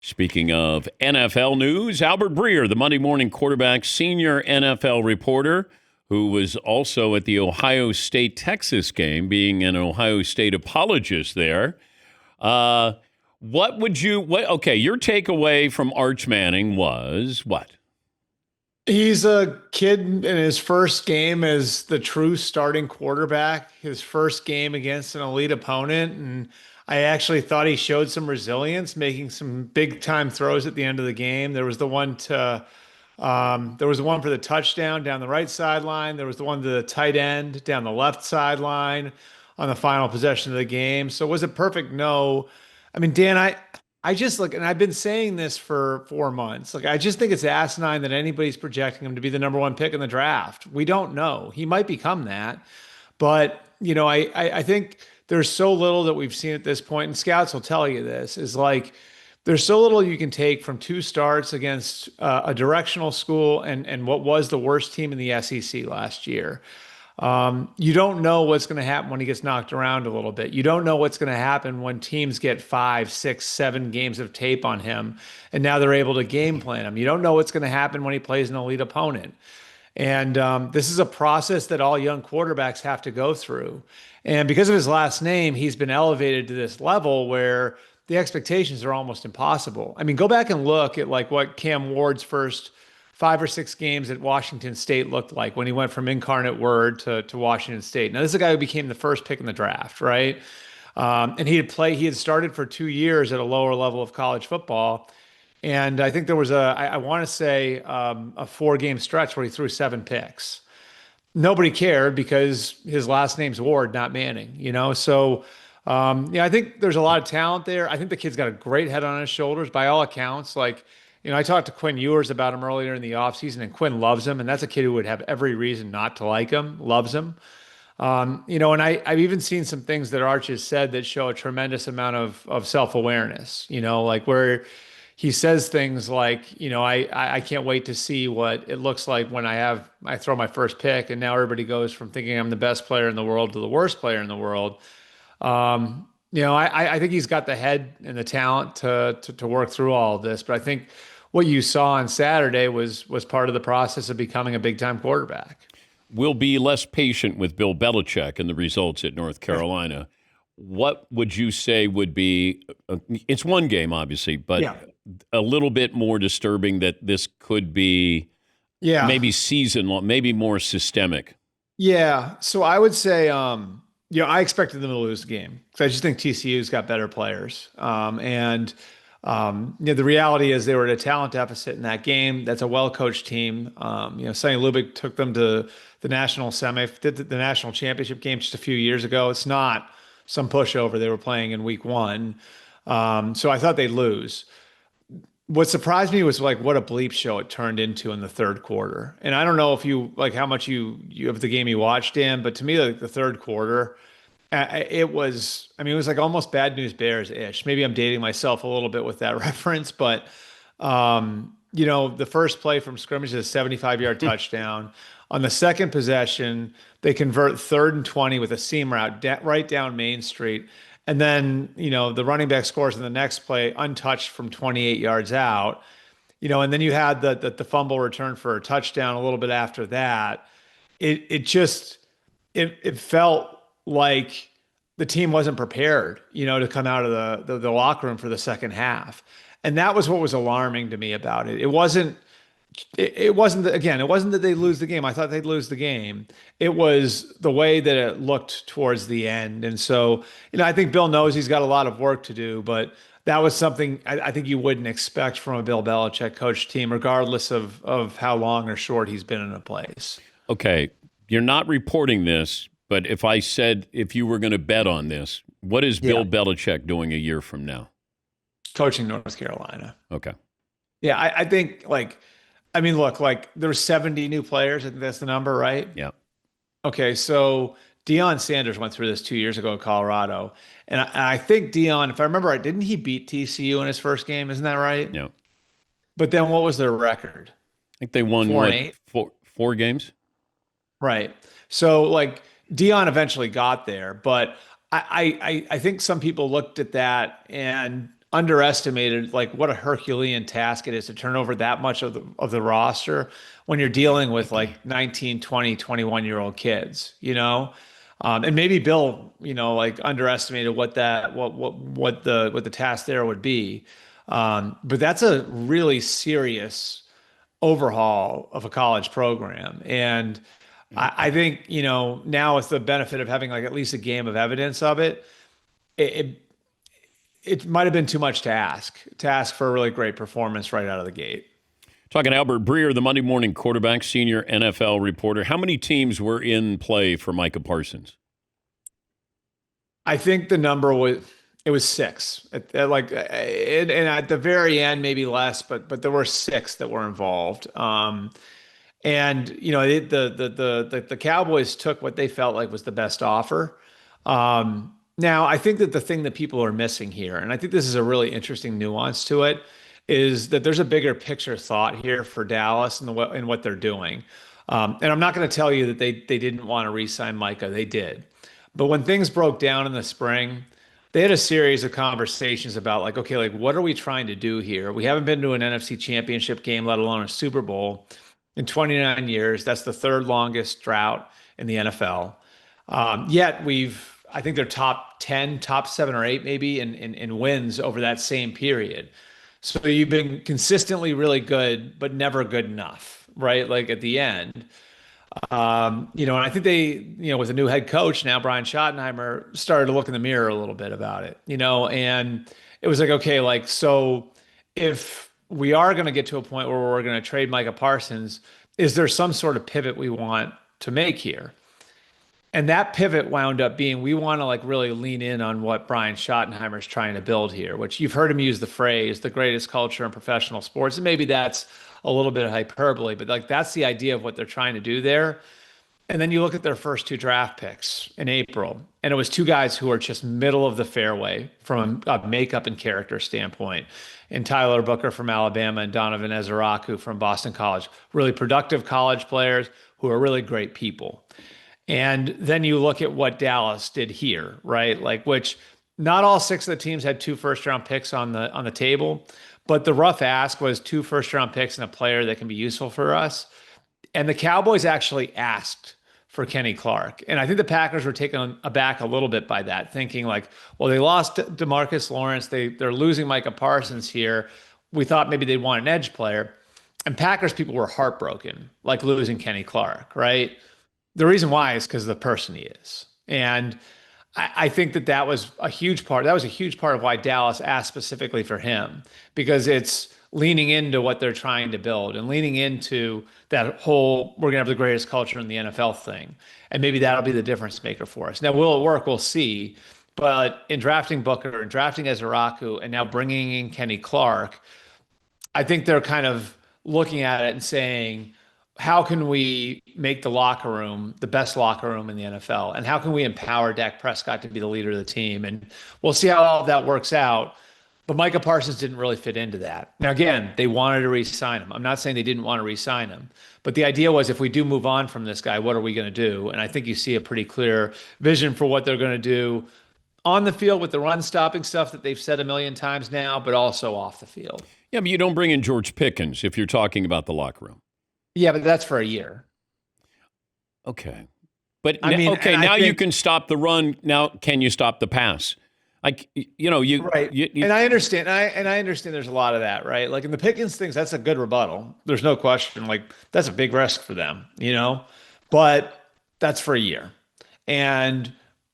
Speaking of NFL news, Albert Breer, the Monday Morning Quarterback senior NFL reporter, who was also at the Ohio State-Texas game, being an Ohio State apologist there. Okay, your takeaway from Arch Manning was what? He's a kid in his first game as the true starting quarterback, his first game against an elite opponent. And I actually thought he showed some resilience, making some big time throws at the end of the game. There was the one for the touchdown down the right sideline. There was the one to the tight end down the left sideline on the final possession of the game. So was it perfect? No. I mean, Dan, I just look, and I've been saying this for 4 months. Like, I just think it's asinine that anybody's projecting him to be the number one pick in the draft. We don't know. He might become that, but I think there's so little that we've seen at this point, and scouts will tell you this is like there's so little you can take from two starts against a directional school and what was the worst team in the SEC last year. You don't know what's going to happen when he gets knocked around a little bit. You don't know what's going to happen when teams get 5, 6, 7 games of tape on him, and now they're able to game plan him. You don't know what's going to happen when he plays an elite opponent. And this is a process that all young quarterbacks have to go through. And because of his last name, he's been elevated to this level where the expectations are almost impossible. I mean, go back and look at like what Cam Ward's first 5 or 6 games at Washington State looked like when he went from Incarnate Word to Washington State. Now, this is a guy who became the first pick in the draft, right? And he had started for 2 years at a lower level of college football. And I think there was I want to say, a 4-game stretch where he threw 7 picks. Nobody cared because his last name's Ward, not Manning, So, I think there's a lot of talent there. I think the kid's got a great head on his shoulders by all accounts. Like, I talked to Quinn Ewers about him earlier in the offseason, and Quinn loves him. And that's a kid who would have every reason not to like him, loves him. And I've even seen some things that Arch has said that show a tremendous amount of self-awareness, like where he says things like, I can't wait to see what it looks like when I throw my first pick. And now everybody goes from thinking I'm the best player in the world to the worst player in the world. I think he's got the head and the talent to work through all of this. But I think what you saw on Saturday was part of the process of becoming a big time quarterback. We'll be less patient with Bill Belichick and the results at North Carolina. What would you say would be, it's one game, obviously, but a little bit more disturbing that this could be maybe season long, maybe more systemic? Yeah. So I would say, I expected them to lose the game because I just think TCU's got better players. The reality is they were at a talent deficit in that game. That's a well-coached team. Sonny Lubick took them to the national did the national championship game just a few years ago. It's not some pushover they were playing in week 1. So I thought they'd lose. What surprised me was like what a bleep show it turned into in the third quarter. And I don't know if you like how much you of the game you watched, Dan, but to me, like the third quarter, it was like almost Bad News Bears-ish. Maybe I'm dating myself a little bit with that reference, but the first play from scrimmage is a 75-yard touchdown. On the second possession, they convert 3rd and 20 with a seam route right down Main Street. And then, the running back scores in the next play untouched from 28 yards out. And then you had the fumble return for a touchdown a little bit after that. It felt like the team wasn't prepared, to come out of the locker room for the second half. And that was what was alarming to me about it. It wasn't that they lose the game. I thought they'd lose the game. It was the way that it looked towards the end. And so, I think Bill knows he's got a lot of work to do, but that was something I think you wouldn't expect from a Bill Belichick coach team, regardless of how long or short he's been in a place. Okay. You're not reporting this, but if you were going to bet on this, what is Bill Belichick doing a year from now? Coaching North Carolina. Okay. Yeah. I think look, there's 70 new players. I think that's the number, right? Yeah. Okay. So Deion Sanders went through this 2 years ago in Colorado. And I think Deion, if I remember right, didn't he beat TCU in his first game? Isn't that right? Yeah. But then what was their record? I think they won 4-8? Four games. Right. So Deion eventually got there, but I think some people looked at that and underestimated like what a Herculean task it is to turn over that much of the roster when you're dealing with like 19, 20, 21-year-old kids, and maybe Bill, like underestimated what the task there would be. But that's a really serious overhaul of a college program. And I think, now with the benefit of having like at least a game of evidence of it, it it might have been too much to ask for a really great performance right out of the gate. Talking to Albert Breer, the Monday Morning Quarterback, senior NFL reporter. How many teams were in play for Micah Parsons? I think the number was six. And at the very end, maybe less, but there were six that were involved. And the Cowboys took what they felt like was the best offer. Now, I think that the thing that people are missing here, and I think this is a really interesting nuance to it, is that there's a bigger picture thought here for Dallas and what they're doing. And I'm not going to tell you that they didn't want to re-sign Micah. They did. But when things broke down in the spring, they had a series of conversations about like, okay, like what are we trying to do here? We haven't been to an NFC championship game, let alone a Super Bowl in 29 years. That's the third longest drought in the NFL. Yet I think they're top 10, top 7 or 8 maybe in wins over that same period. So you've been consistently really good, but never good enough, right? Like at the end. And I think they, with a new head coach now, Brian Schottenheimer started to look in the mirror a little bit about it, and it was like, okay, like, so if we are going to get to a point where we're going to trade Micah Parsons, is there some sort of pivot we want to make here? And that pivot wound up being, we want to like really lean in on what Brian Schottenheimer is trying to build here, which you've heard him use the phrase, the greatest culture in professional sports. And maybe that's a little bit of hyperbole, but like that's the idea of what they're trying to do there. And then you look at their first 2 draft picks in April, and it was 2 guys who are just middle of the fairway from a makeup and character standpoint. And Tyler Booker from Alabama and Donovan Ezeraku from Boston College, really productive college players who are really great people. And then you look at what Dallas did here, right? Like, which not all 6 of the teams had 2 first-round picks on the table, but the rough ask was 2 first-round picks and a player that can be useful for us. And the Cowboys actually asked for Kenny Clark. And I think the Packers were taken aback a little bit by that, thinking like, well, they lost DeMarcus Lawrence. They're losing Micah Parsons here. We thought maybe they'd want an edge player. And Packers people were heartbroken, like losing Kenny Clark, right? The reason why is because of the person he is. And I think that was a huge part. That was a huge part of why Dallas asked specifically for him, because it's leaning into what they're trying to build and leaning into that whole, we're going to have the greatest culture in the NFL thing. And maybe that'll be the difference maker for us. Now, will it work? We'll see. But in drafting Booker and drafting Ezeraku and now bringing in Kenny Clark, I think they're kind of looking at it and saying, how can we make the locker room the best locker room in the NFL? And how can we empower Dak Prescott to be the leader of the team? And we'll see how all of that works out. But Micah Parsons didn't really fit into that. Now, again, they wanted to re-sign him. I'm not saying they didn't want to re-sign him. But the idea was, if we do move on from this guy, what are we going to do? And I think you see a pretty clear vision for what they're going to do on the field with the run-stopping stuff that they've said a million times now, but also off the field. Yeah, but you don't bring in George Pickens if you're talking about the locker room. Yeah, but that's for a year. Okay. But now you can stop the run. Now, can you stop the pass? Right. And I understand. And I understand there's a lot of that, right? Like in the Pickens things, that's a good rebuttal. There's no question. Like that's a big risk for them, but that's for a year and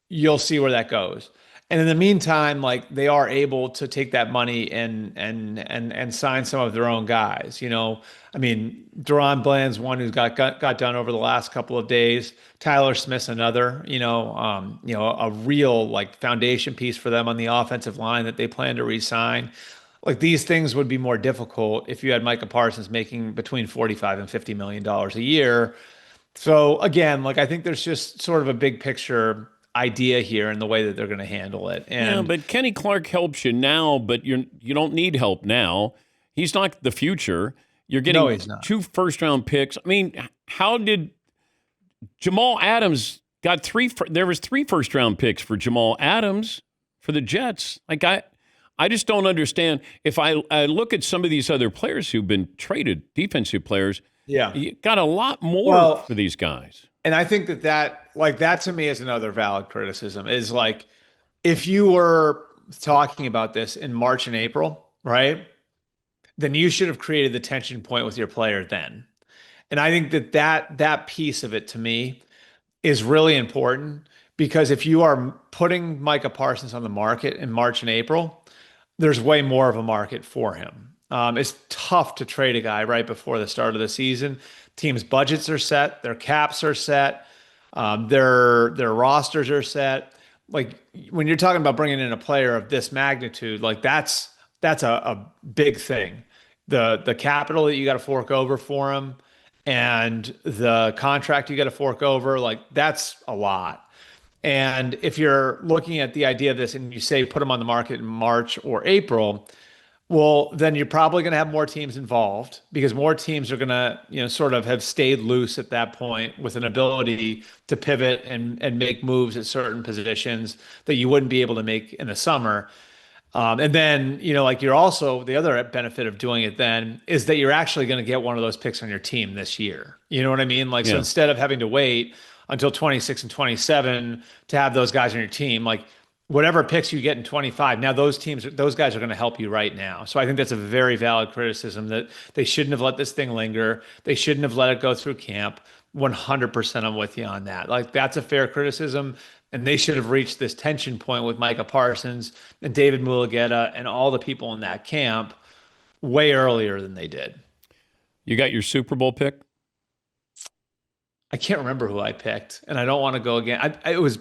you'll see where that goes. And in the meantime, like they are able to take that money and sign some of their own guys. I mean, Deron Bland's one who's got done over the last couple of days. Tyler Smith's another. A real like foundation piece for them on the offensive line that they plan to re-sign. Like these things would be more difficult if you had Micah Parsons making between $45 and $50 million a year. So again, like I think there's just sort of a big picture idea here in the way that they're going to handle it. And but Kenny Clark helps you now, but you don't need help now. He's not the future. You're getting 2 first-round picks. I mean, how did Jamal Adams got there was 3 first-round picks for Jamal Adams for the Jets. Like I just don't understand. If I look at some of these other players who've been traded, defensive players, Yeah. you got a lot more Well, for these guys. and I think that to me is another valid criticism is like if you were talking about this in March and April, right? Then you should have created the tension point with your player then. And I think that piece of it to me is really important because if you are putting Micah Parsons on the market in March and April, there's way more of a market for him. It's tough to trade a guy right before the start of the season. Teams' budgets are set, their caps are set, their rosters are set. Like when you're talking about bringing in a player of this magnitude, like that's a big thing. The capital that you got to fork over for him and the contract you got to fork over, like that's a lot. And if you're looking at the idea of this and you say put them on the market in March or April, well, then you're probably going to have more teams involved because more teams are going to, sort of have stayed loose at that point with an ability to pivot and make moves at certain positions that you wouldn't be able to make in the summer. And then, like you're also the other benefit of doing it then is that you're actually going to get one of those picks on your team this year. You know what I mean? Like, so Yeah. instead of having to wait until 26 and 27 to have those guys on your team, like whatever picks you get in 25, now those guys are going to help you right now. So I think that's a very valid criticism that they shouldn't have let this thing linger. They shouldn't have let it go through camp. 100% I'm with you on that. Like that's a fair criticism. And they should have reached this tension point with Micah Parsons and David Mulugheta and all the people in that camp way earlier than they did. You got your Super Bowl pick? I can't remember who I picked, and I don't want to go again. It was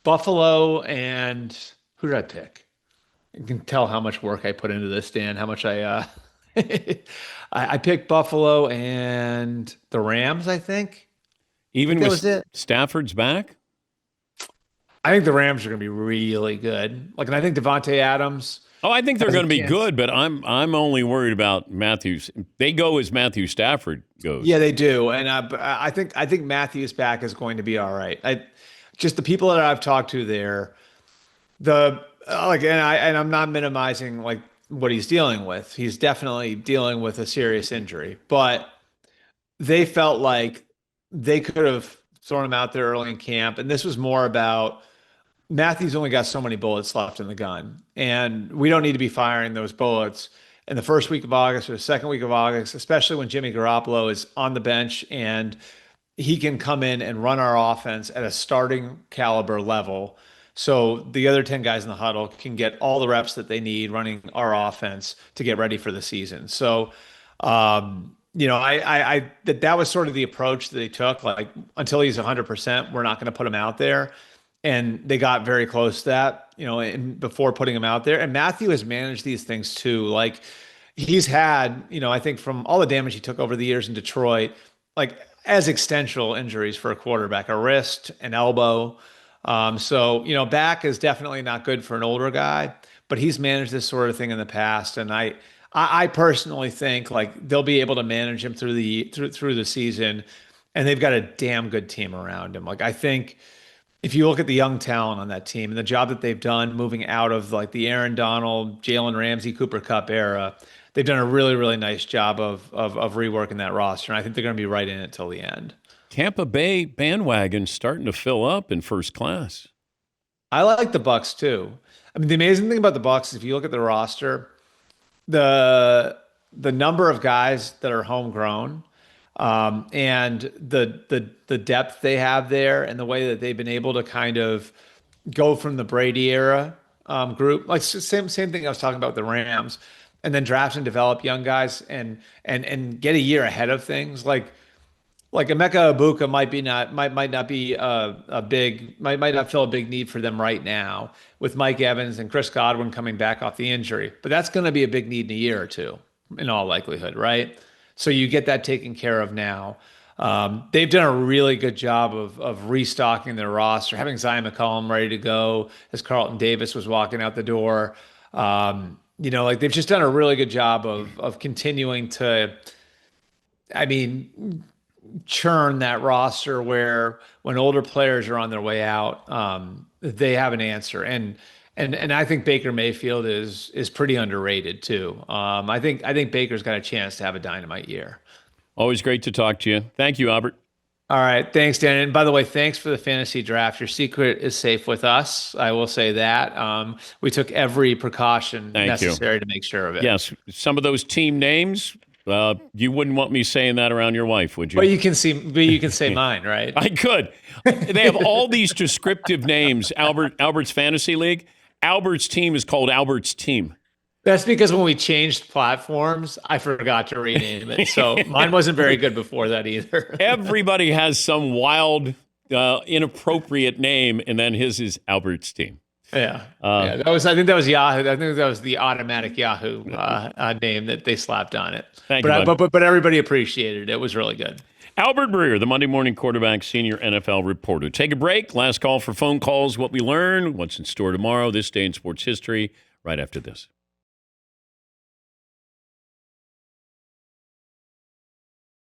Buffalo and who did I pick? You can tell how much work I put into this, Dan, how much I picked Buffalo and the Rams, I think. Even That was with it. Stafford's back? I think the Rams are going to be really good. Like, and I think Devontae Adams Oh, I think they're has a going to be chance. good, but I'm only worried about Matthews. They go as Matthew Stafford goes. Yeah, they do, and I think Matthews back is going to be all right. Just the people that I've talked to there, and I'm not minimizing like what he's dealing with. He's definitely dealing with a serious injury, but they felt like they could have thrown him out there early in camp, and this was more about Matthews only got so many bullets left in the gun, and we don't need to be firing those bullets in the first week of August or the second week of August, especially when Jimmy Garoppolo is on the bench and he can come in and run our offense at a starting caliber level. So the other 10 guys in the huddle can get all the reps that they need running our offense to get ready for the season. So, that was sort of the approach that they took. Like until he's 100%, we're not going to put him out there. And they got very close to that, before putting him out there. And Matthew has managed these things too. Like he's had, I think from all the damage he took over the years in Detroit, like as extensional injuries for a quarterback, a wrist, an elbow. Back is definitely not good for an older guy, but he's managed this sort of thing in the past. And I personally think like they'll be able to manage him through the season, and they've got a damn good team around him. Like I think if you look at the young talent on that team and the job that they've done moving out of like the Aaron Donald, Jalen Ramsey, Cooper Kupp era, they've done a really, really nice job of reworking that roster. And I think they're going to be right in it till the end. Tampa Bay bandwagon starting to fill up in first class. I like the Bucks too. I mean, the amazing thing about the Bucks, if you look at the roster, the number of guys that are homegrown, and the depth they have there, and the way that they've been able to kind of go from the Brady era group, like same thing I was talking about with the Rams, and then draft and develop young guys and get a year ahead of things. Like Emeka Ibuka might not be a big might not fill a big need for them right now with Mike Evans and Chris Godwin coming back off the injury, but that's going to be a big need in a year or two, in all likelihood, right? So you get that taken care of now. They've done a really good job of restocking their roster, having Zion McCollum ready to go as Carlton Davis was walking out the door. Like they've just done a really good job of continuing to, I mean, churn that roster where when older players are on their way out, they have an answer. And I think Baker Mayfield is pretty underrated too. I think Baker's got a chance to have a dynamite year. Always great to talk to you. Thank you, Albert. All right. Thanks, Dan. And by the way, thanks for the fantasy draft. Your secret is safe with us. I will say that. We took every precaution necessary to make sure of it. Yes. Some of those team names, you wouldn't want me saying that around your wife, would you? But you can say mine, right? I could. They have all these descriptive names. Albert's Fantasy League. Albert's team is called Albert's Team. That's because when we changed platforms, I forgot to rename it. So mine wasn't very good before that either. Everybody has some wild, inappropriate name, and then his is Albert's Team. Yeah. I think that was Yahoo. I think that was the automatic Yahoo name that they slapped on it. But everybody appreciated it. It was really good. Albert Breer, the Monday Morning Quarterback senior NFL reporter. Take a break. Last call for phone calls. What we learn, what's in store tomorrow, this day in sports history, right after this.